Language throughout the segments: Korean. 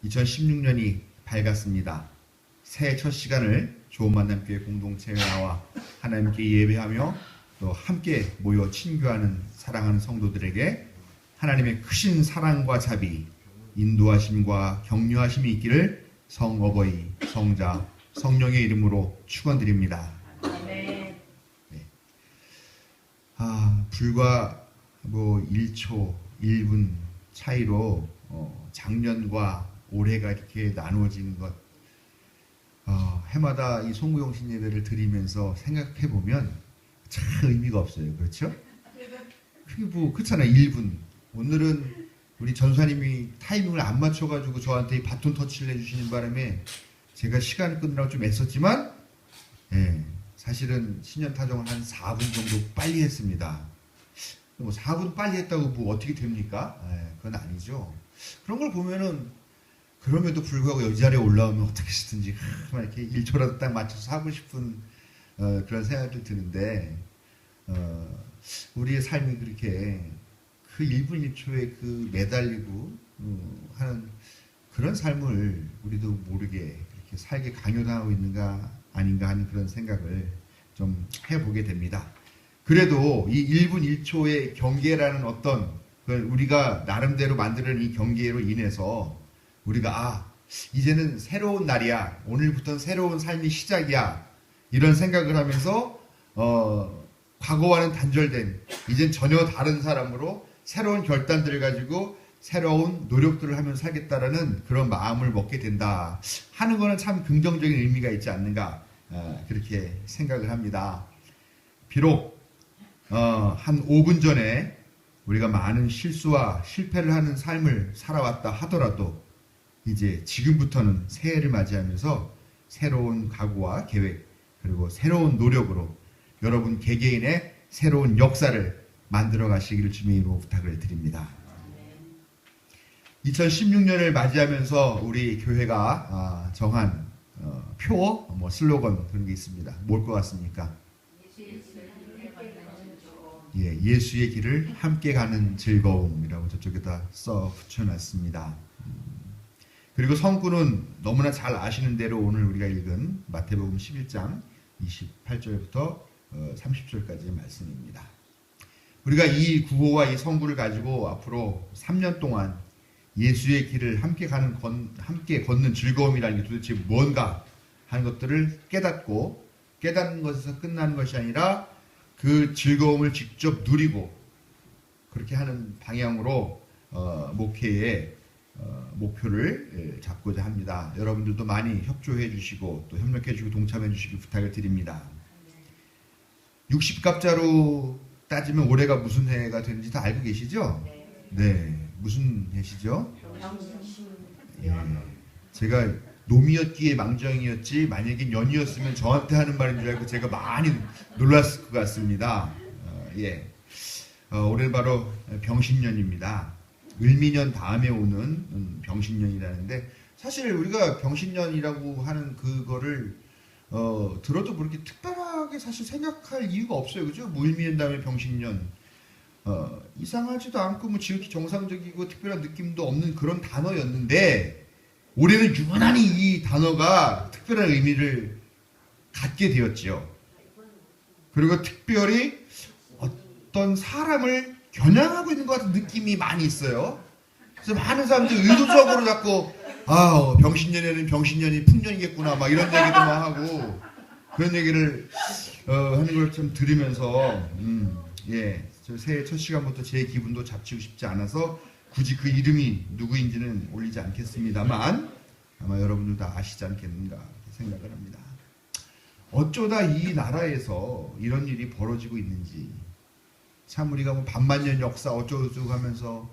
2016년이 밝았습니다. 새해 첫 시간을 좋은 만남교회 공동체에 나와 하나님께 예배하며 또 함께 모여 친교하는 사랑하는 성도들에게 하나님의 크신 사랑과 자비, 인도하심과 격려하심이 있기를 성어버이, 성자, 성령의 이름으로 축원드립니다. 네. 불과 1초, 1분 차이로 작년과 올해가 이렇게 나누어지는 것, 해마다 이 송구영신 예배를 드리면서 생각해 보면 참 의미가 없어요. 그렇죠? 그게 그렇잖아요. 1분. 오늘은 우리 전사님이 타이밍을 안 맞춰가지고 저한테 바톤 터치를 해주시는 바람에 제가 시간을 끊느라고 좀 애썼지만, 사실은 신년타정을 한 4분 정도 빨리 했습니다. 4분 빨리 했다고 어떻게 됩니까? 그건 아니죠. 그런 걸 보면은 그럼에도 불구하고 이 자리에 올라오면 어떻게 시든지 이렇게 1초라도 딱 맞춰서 하고 싶은 그런 생각이 드는데, 우리의 삶이 그렇게 그 1분 1초에 그 매달리고 하는 그런 삶을 우리도 모르게 이렇게 살게 강요당하고 있는가 아닌가 하는 그런 생각을 좀 해보게 됩니다. 그래도 이 1분 1초의 경계라는 어떤 우리가 나름대로 만드는 이 경계로 인해서 우리가 이제는 새로운 날이야, 오늘부터는 새로운 삶이 시작이야, 이런 생각을 하면서 과거와는 단절된 이젠 전혀 다른 사람으로 새로운 결단들을 가지고 새로운 노력들을 하면서 살겠다라는 그런 마음을 먹게 된다 하는 것은 참 긍정적인 의미가 있지 않는가, 그렇게 생각을 합니다. 비록 한 5분 전에 우리가 많은 실수와 실패를 하는 삶을 살아왔다 하더라도 이제 지금부터는 새해를 맞이하면서 새로운 각오와 계획, 그리고 새로운 노력으로 여러분 개개인의 새로운 역사를 만들어 가시기를 주님의 이름으로 부탁을 드립니다. 2016년을 맞이하면서 우리 교회가 정한 표, 슬로건 그런 게 있습니다. 뭘 것 같습니까? 예수의 길을 함께 가는 즐거움이라고 저쪽에다 써 붙여놨습니다. 그리고 성구는 너무나 잘 아시는 대로 오늘 우리가 읽은 마태복음 11장 28절부터 30절까지의 말씀입니다. 우리가 이 구호와 이 성구를 가지고 앞으로 3년 동안 예수의 길을 함께 걷는 즐거움이라는 게 도대체 뭔가 하는 것들을 깨닫고, 깨닫는 것에서 끝나는 것이 아니라 그 즐거움을 직접 누리고 그렇게 하는 방향으로 목회의 목표를 잡고자 합니다. 여러분들도 많이 협조해 주시고 또 협력해 주시고 동참해 주시길 부탁을 드립니다. 60갑자로 따지면 올해가 무슨 해가 되는지 다 알고 계시죠? 네. 무슨 해시죠? 제가 놈이었기에 망정이었지 만약에 년이었으면 저한테 하는 말인 줄 알고 제가 많이 놀랐을 것 같습니다. 올해는 바로 병신년입니다. 을미년 다음에 오는 병신년이라는데, 사실 우리가 병신년이라고 하는 그거를 들어도 그렇게 특별하게 사실 생각할 이유가 없어요. 그죠? 을미년 다음에 병신년, 이상하지도 않고 지극히 정상적이고 특별한 느낌도 없는 그런 단어였는데, 올해는 유난히 이 단어가 특별한 의미를 갖게 되었지요. 그리고 특별히 어떤 사람을 겨냥하고 있는 것 같은 느낌이 많이 있어요. 그래서 많은 사람들이 의도적으로 자꾸 병신년에는 병신년이 풍년이겠구나 막 이런 얘기도 막 하고 그런 얘기를 하는 걸 좀 들으면서 저 새해 첫 시간부터 제 기분도 잡치고 싶지 않아서 굳이 그 이름이 누구인지는 올리지 않겠습니다만 아마 여러분들 다 아시지 않겠는가 생각을 합니다. 어쩌다 이 나라에서 이런 일이 벌어지고 있는지, 참 우리가 반만년 역사 어쩌고저쩌고 하면서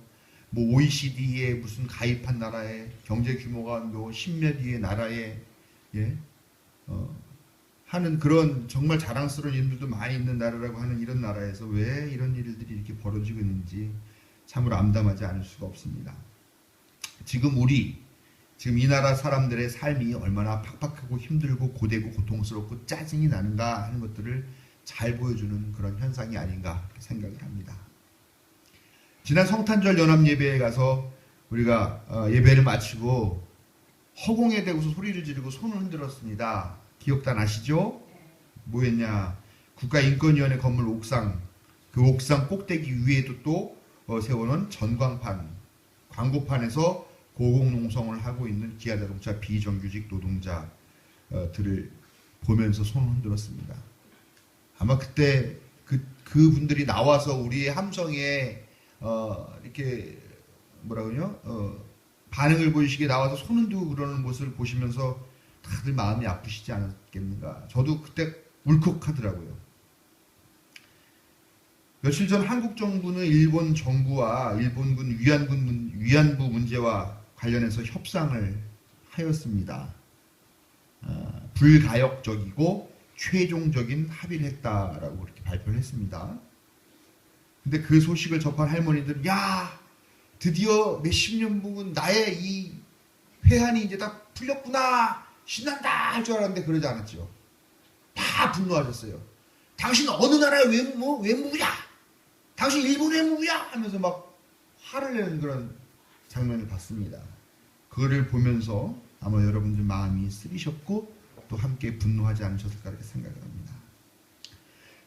OECD에 무슨 가입한 나라에 경제 규모가 10몇 위의 나라에 하는 그런 정말 자랑스러운 이름들도 많이 있는 나라라고 하는 이런 나라에서 왜 이런 일들이 이렇게 벌어지고 있는지 참으로 암담하지 않을 수가 없습니다. 지금 이 나라 사람들의 삶이 얼마나 팍팍하고 힘들고 고되고 고통스럽고 짜증이 나는가 하는 것들을 잘 보여주는 그런 현상이 아닌가 생각을 합니다. 지난 성탄절 연합 예배에 가서 우리가 예배를 마치고 허공에 대고서 소리를 지르고 손을 흔들었습니다. 기억 다 나시죠? 뭐였냐? 국가인권위원회 건물 옥상, 그 옥상 꼭대기 위에도 또 세워놓은 전광판, 광고판에서 고공농성을 하고 있는 기아자동차 비정규직 노동자들을 보면서 손을 흔들었습니다. 아마 그때 그분들이 나와서 우리의 함성에 이렇게 뭐라 그러냐? 반응을 보이시게 나와서 손 흔들고 그러는 모습을 보시면서 다들 마음이 아프시지 않았겠는가. 저도 그때 울컥하더라고요. 며칠 전 한국 정부는 일본 정부와 일본군 위안부 문제와 관련해서 협상을 하였습니다. 불가역적이고 최종적인 합의를 했다라고 그렇게 발표를 했습니다. 근데 그 소식을 접한 할머니들은 야, 드디어 몇십 년 묵은 나의 이 회한이 이제 다 풀렸구나, 신난다 할 줄 알았는데 그러지 않았죠. 다 분노하셨어요. 당신 어느 나라의 외무부야? 당신 일본 외무부야? 하면서 막 화를 내는 그런 장면을 봤습니다. 그거를 보면서 아마 여러분들 마음이 쓰리셨고 또 함께 분노하지 않으셨을까 이렇게 생각을 합니다.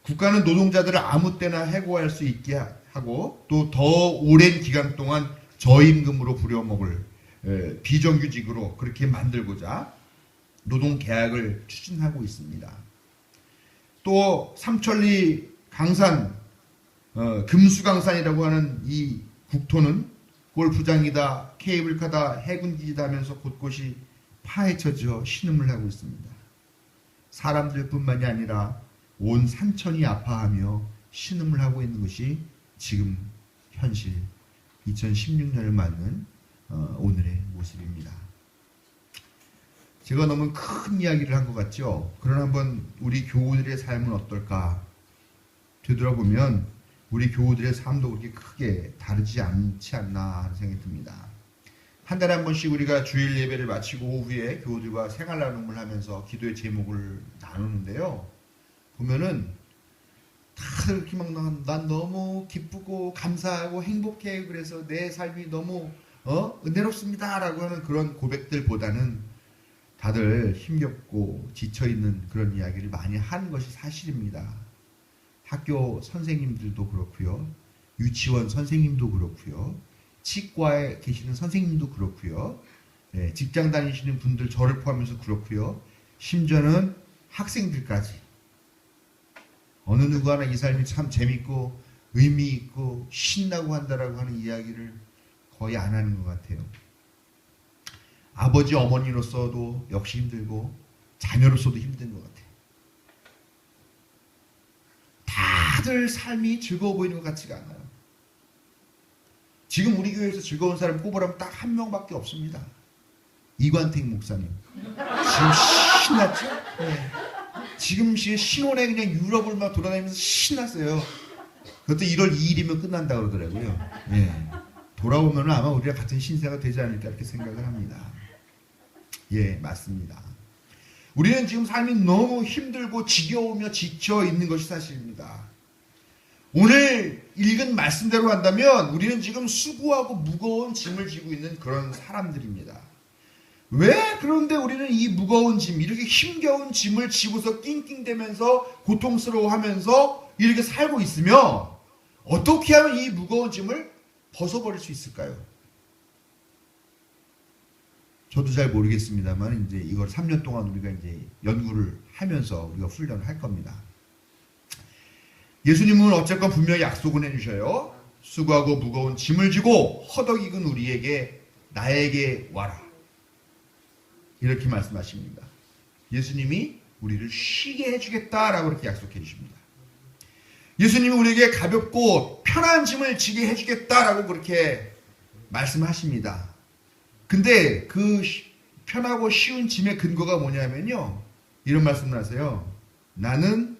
국가는 노동자들을 아무 때나 해고할 수 있게 하고 또 더 오랜 기간 동안 저임금으로 부려먹을 비정규직으로 그렇게 만들고자 노동계약을 추진하고 있습니다. 또 삼천리 강산, 금수강산이라고 하는 이 국토는 골프장이다, 케이블카다, 해군기지다 하면서 곳곳이 파헤쳐져 신음을 하고 있습니다. 사람들 뿐만이 아니라 온 산천이 아파하며 신음을 하고 있는 것이 지금 현실 2016년을 맞는 오늘의 모습입니다. 제가 너무 큰 이야기를 한 것 같죠? 그러나 한번 우리 교우들의 삶은 어떨까? 되돌아보면 우리 교우들의 삶도 그렇게 크게 다르지 않지 않나 하는 생각이 듭니다. 한 달에 한 번씩 우리가 주일 예배를 마치고 오후에 교우들과 생활 나눔을 하면서 기도의 제목을 나누는데요. 보면은 다들 이렇게 막 난 너무 기쁘고 감사하고 행복해, 그래서 내 삶이 너무 은혜롭습니다 라고 하는 그런 고백들보다는 다들 힘겹고 지쳐있는 그런 이야기를 많이 하는 것이 사실입니다. 학교 선생님들도 그렇고요, 유치원 선생님도 그렇고요, 치과에 계시는 선생님도 그렇고요, 직장 다니시는 분들 저를 포함해서 그렇고요, 심지어는 학생들까지 어느 누구 하나 이 삶이 참 재밌고 의미 있고 신나고 한다라고 하는 이야기를 거의 안 하는 것 같아요. 아버지 어머니로서도 역시 힘들고 자녀로서도 힘든 것 같아요. 다들 삶이 즐거워 보이는 것 같지가 않아요. 지금 우리 교회에서 즐거운 사람 꼽으라면 딱 한 명밖에 없습니다. 이관택 목사님. 지금 신났죠? 네. 지금 신혼에 그냥 유럽을 막 돌아다니면서 신났어요. 그것도 1월 2일이면 끝난다 그러더라고요. 예. 돌아오면 아마 우리가 같은 신세가 되지 않을까 이렇게 생각을 합니다. 예, 맞습니다. 우리는 지금 삶이 너무 힘들고 지겨우며 지쳐 있는 것이 사실입니다. 오늘 읽은 말씀대로 한다면 우리는 지금 수고하고 무거운 짐을 지고 있는 그런 사람들입니다. 왜 그런데 우리는 이 무거운 짐, 이렇게 힘겨운 짐을 지고서 낑낑대면서 고통스러워하면서 이렇게 살고 있으며 어떻게 하면 이 무거운 짐을 벗어버릴 수 있을까요? 저도 잘 모르겠습니다만 이제 이걸 3년 동안 우리가 이제 연구를 하면서 우리가 훈련을 할 겁니다. 예수님은 어쨌건 분명히 약속을 해주셔요. 수고하고 무거운 짐을 지고 허덕이근 우리에게 나에게 와라. 이렇게 말씀하십니다. 예수님이 우리를 쉬게 해주겠다라고 이렇게 약속해 주십니다. 예수님이 우리에게 가볍고 편한 짐을 지게 해주겠다라고 그렇게 말씀하십니다. 근데 그 편하고 쉬운 짐의 근거가 뭐냐면요, 이런 말씀을 하세요. 나는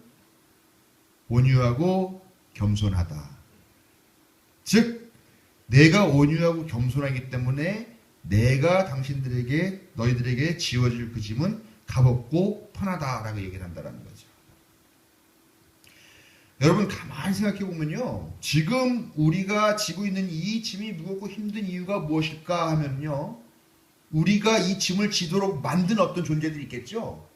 온유하고 겸손하다. 즉 내가 온유하고 겸손하기 때문에 내가 당신들에게 너희들에게 지워질 그 짐은 가볍고 편하다라고 얘기를 한다는 거죠. 여러분 가만히 생각해 보면요, 지금 우리가 지고 있는 이 짐이 무겁고 힘든 이유가 무엇일까 하면요, 우리가 이 짐을 지도록 만든 어떤 존재들이 있겠죠.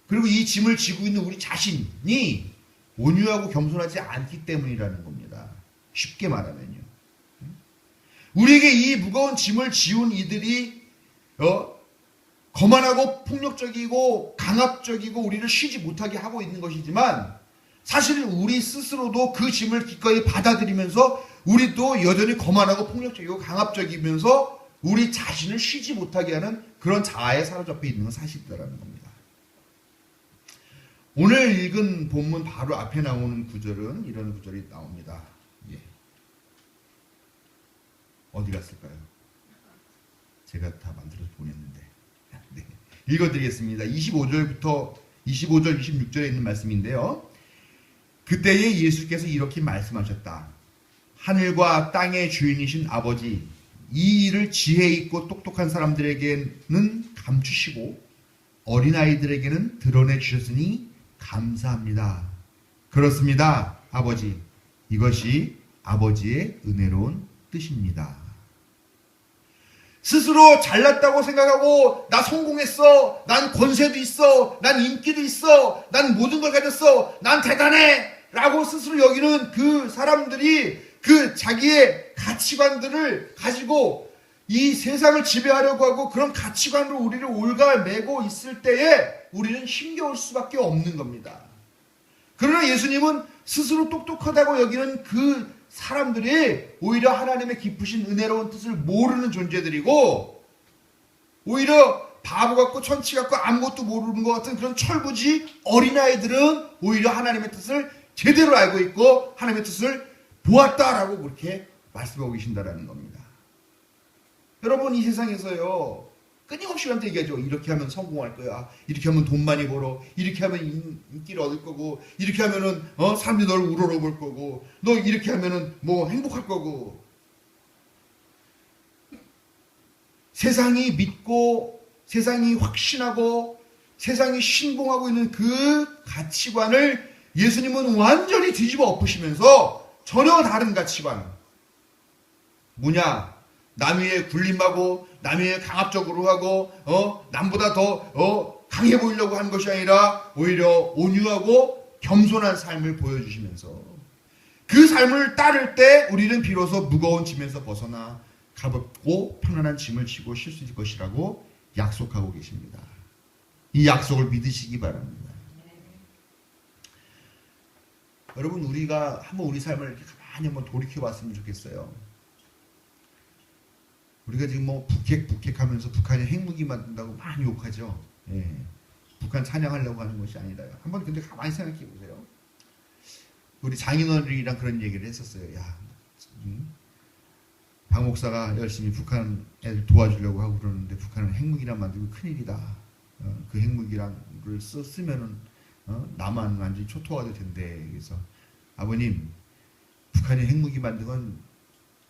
그리고 이 짐을 지고 있는 우리 자신이 온유하고 겸손하지 않기 때문이라는 겁니다. 쉽게 말하면요. 우리에게 이 무거운 짐을 지운 이들이 거만하고 폭력적이고 강압적이고 우리를 쉬지 못하게 하고 있는 것이지만 사실 우리 스스로도 그 짐을 기꺼이 받아들이면서 우리도 여전히 거만하고 폭력적이고 강압적이면서 우리 자신을 쉬지 못하게 하는 그런 자아에 사로잡혀 있는 건 사실이라는 겁니다. 오늘 읽은 본문 바로 앞에 나오는 구절은 이런 구절이 나옵니다. 예. 어디 갔을까요? 제가 다 만들어서 보냈는데. 네. 읽어드리겠습니다. 25절, 26절에 있는 말씀인데요. 그때에 예수께서 이렇게 말씀하셨다. 하늘과 땅의 주인이신 아버지, 이 일을 지혜 있고 똑똑한 사람들에게는 감추시고 어린아이들에게는 드러내 주셨으니 감사합니다. 그렇습니다, 아버지. 이것이 아버지의 은혜로운 뜻입니다. 스스로 잘났다고 생각하고 나 성공했어, 난 권세도 있어, 난 인기도 있어, 난 모든 걸 가졌어, 난 대단해 라고 스스로 여기는 그 사람들이 그 자기의 가치관들을 가지고 이 세상을 지배하려고 하고 그런 가치관으로 우리를 올가매고 있을 때에 우리는 힘겨울 수밖에 없는 겁니다. 그러나 예수님은 스스로 똑똑하다고 여기는 그 사람들이 오히려 하나님의 깊으신 은혜로운 뜻을 모르는 존재들이고 오히려 바보 같고 천치 같고 아무것도 모르는 것 같은 그런 철부지 어린아이들은 오히려 하나님의 뜻을 제대로 알고 있고 하나님의 뜻을 보았다라고 그렇게 말씀하고 계신다라는 겁니다. 여러분 이 세상에서요 끊임없이 우리한테 얘기하죠. 이렇게 하면 성공할 거야. 이렇게 하면 돈 많이 벌어. 이렇게 하면 인기를 얻을 거고. 이렇게 하면은 사람들이 널 우러러볼 거고. 너 이렇게 하면은 뭐 행복할 거고. 세상이 믿고 세상이 확신하고 세상이 신봉하고 있는 그 가치관을 예수님은 완전히 뒤집어 엎으시면서 전혀 다른 가치관. 뭐냐? 남 위에 군림하고 남 위에 강압적으로 하고 남보다 더 강해 보이려고 하는 것이 아니라 오히려 온유하고 겸손한 삶을 보여주시면서 그 삶을 따를 때 우리는 비로소 무거운 짐에서 벗어나 가볍고 편안한 짐을 지고 쉴 수 있을 것이라고 약속하고 계십니다. 이 약속을 믿으시기 바랍니다. 여러분 우리가 한번 우리 삶을 이렇게 가만히 한번 돌이켜 봤으면 좋겠어요. 우리가 지금 뭐 북핵하면서 북한이 핵무기 만든다고 많이 욕하죠. 예. 북한 찬양하려고 하는 것이 아니라요. 한번 근데 가만히 생각해 보세요. 우리 장인어른이랑 그런 얘기를 했었어요. 야, 박 목사가 열심히 북한 애들 도와주려고 하고 그러는데 북한은 핵무기랑 만들고 큰일이다. 그 핵무기를 쓰면은 남한 완전히 초토화도 된대. 그래서 아버님, 북한이 핵무기 만든 건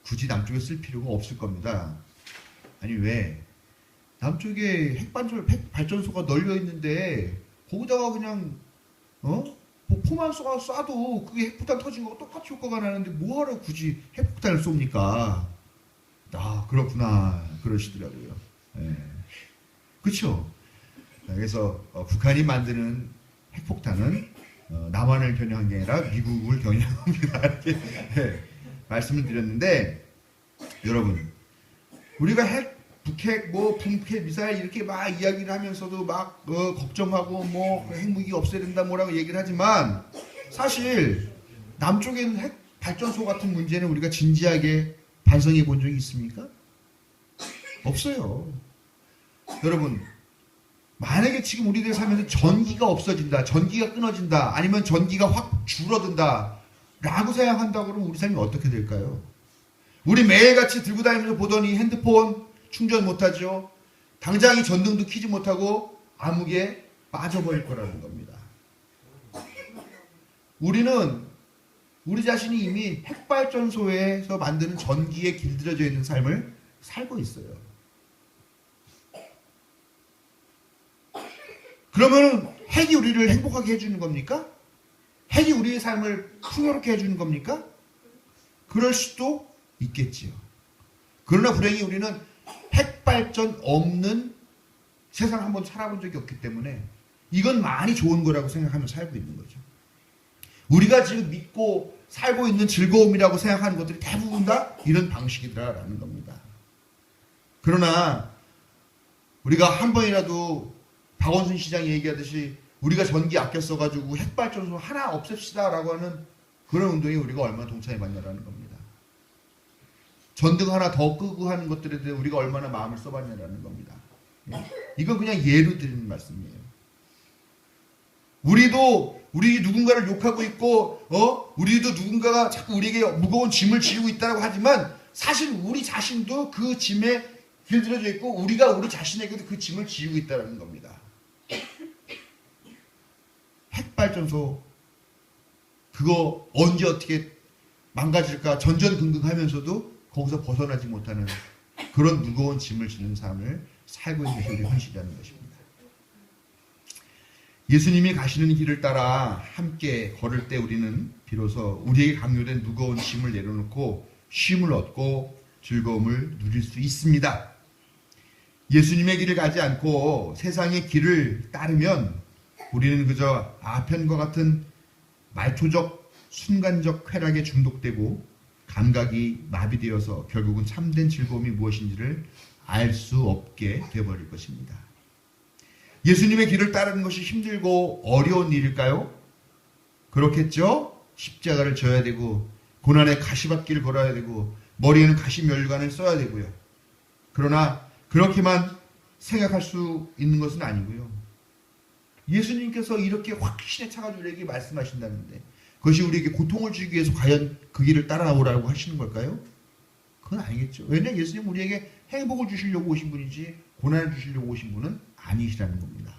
굳이 남쪽에 쓸 필요가 없을 겁니다. 아니 왜? 남쪽에 핵발전소가 널려 있는데 거기다가 그냥 뭐 포만 쏴도 그게 핵폭탄 터진 거하고 똑같이 효과가 나는데 뭐하러 굳이 핵폭탄을 쏩니까? 아 그렇구나 그러시더라고요. 예. 그렇죠? 그래서 북한이 만드는 핵폭탄은 남한을 겨냥한 게 아니라 미국을 겨냥합니다. 이렇게 말씀을 드렸는데 여러분 우리가 북핵 북핵 미사일 이렇게 막 이야기를 하면서도 막 걱정하고 뭐 핵무기 없애야 된다 뭐라고 얘기를 하지만 사실 남쪽에 있는 핵 발전소 같은 문제는 우리가 진지하게 반성해 본 적이 있습니까? 없어요. 여러분 만약에 지금 우리들 살면서 전기가 없어진다, 전기가 끊어진다, 아니면 전기가 확 줄어든다 라고 생각한다고 그러면 우리 삶이 어떻게 될까요? 우리 매일같이 들고 다니면서 보던 이 핸드폰 충전 못하죠. 당장 이 전등도 켜지 못하고 암흑에 빠져버릴 거라는 겁니다. 우리는 우리 자신이 이미 핵발전소에서 만드는 전기에 길들여져 있는 삶을 살고 있어요. 그러면 핵이 우리를 행복하게 해주는 겁니까? 핵이 우리의 삶을 풍요롭게 해주는 겁니까? 그럴 수도 있겠지요. 그러나 불행히 우리는 핵발전 없는 세상 한번 살아본 적이 없기 때문에 이건 많이 좋은 거라고 생각하며 살고 있는 거죠. 우리가 지금 믿고 살고 있는 즐거움이라고 생각하는 것들이 대부분 다 이런 방식이더라라는 겁니다. 그러나 우리가 한 번이라도 박원순 시장이 얘기하듯이 우리가 전기 아껴 써가지고 핵발전소 하나 없앱시다라고 하는 그런 운동에 우리가 얼마나 동참해봤냐라는 겁니다. 전등 하나 더 끄고 하는 것들에 대해 우리가 얼마나 마음을 써봤냐라는 겁니다. 이건 그냥 예로 드리는 말씀이에요. 우리 누군가를 욕하고 있고, 우리도 누군가가 자꾸 우리에게 무거운 짐을 지우고 있다고 하지만 사실 우리 자신도 그 짐에 길들여져 있고 우리가 우리 자신에게도 그 짐을 지우고 있다는 겁니다. 핵발전소 그거 언제 어떻게 망가질까 전전긍긍하면서도 거기서 벗어나지 못하는 그런 무거운 짐을 지는 삶을 살고 있는 것이 우리 현실이라는 것입니다. 예수님이 가시는 길을 따라 함께 걸을 때 우리는 비로소 우리에게 강요된 무거운 짐을 내려놓고 쉼을 얻고 즐거움을 누릴 수 있습니다. 예수님의 길을 가지 않고 세상의 길을 따르면 우리는 그저 아편과 같은 말초적 순간적 쾌락에 중독되고 감각이 마비되어서 결국은 참된 즐거움이 무엇인지를 알 수 없게 되어버릴 것입니다. 예수님의 길을 따르는 것이 힘들고 어려운 일일까요? 그렇겠죠? 십자가를 져야 되고 고난의 가시밭길을 걸어야 되고 머리에는 가시면류관을 써야 되고요. 그러나 그렇게만 생각할 수 있는 것은 아니고요. 예수님께서 이렇게 확신에 차가지고 우리에게 말씀하신다는데 그것이 우리에게 고통을 주기 위해서 과연 그 길을 따라오라고 하시는 걸까요? 그건 아니겠죠. 왜냐하면 예수님은 우리에게 행복을 주시려고 오신 분이지 고난을 주시려고 오신 분은 아니시라는 겁니다.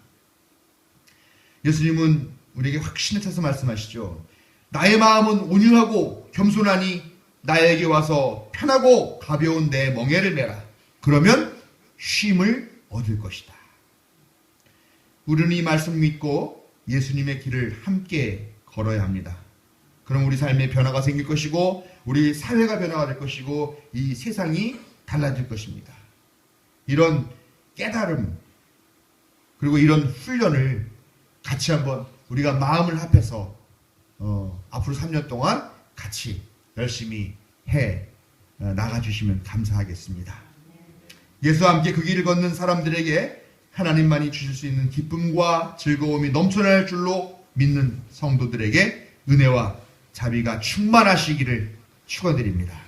예수님은 우리에게 확신에 차서 말씀하시죠. 나의 마음은 온유하고 겸손하니 나에게 와서 편하고 가벼운 내 멍에를 메라. 그러면 쉼을 얻을 것이다. 우리는 이 말씀 믿고 예수님의 길을 함께 걸어야 합니다. 그럼 우리 삶에 변화가 생길 것이고 우리 사회가 변화가 될 것이고 이 세상이 달라질 것입니다. 이런 깨달음 그리고 이런 훈련을 같이 한번 우리가 마음을 합해서 앞으로 3년 동안 같이 열심히 해 나가주시면 감사하겠습니다. 예수와 함께 그 길을 걷는 사람들에게 하나님만이 주실 수 있는 기쁨과 즐거움이 넘쳐날 줄로 믿는 성도들에게 은혜와 자비가 충만하시기를 축원드립니다.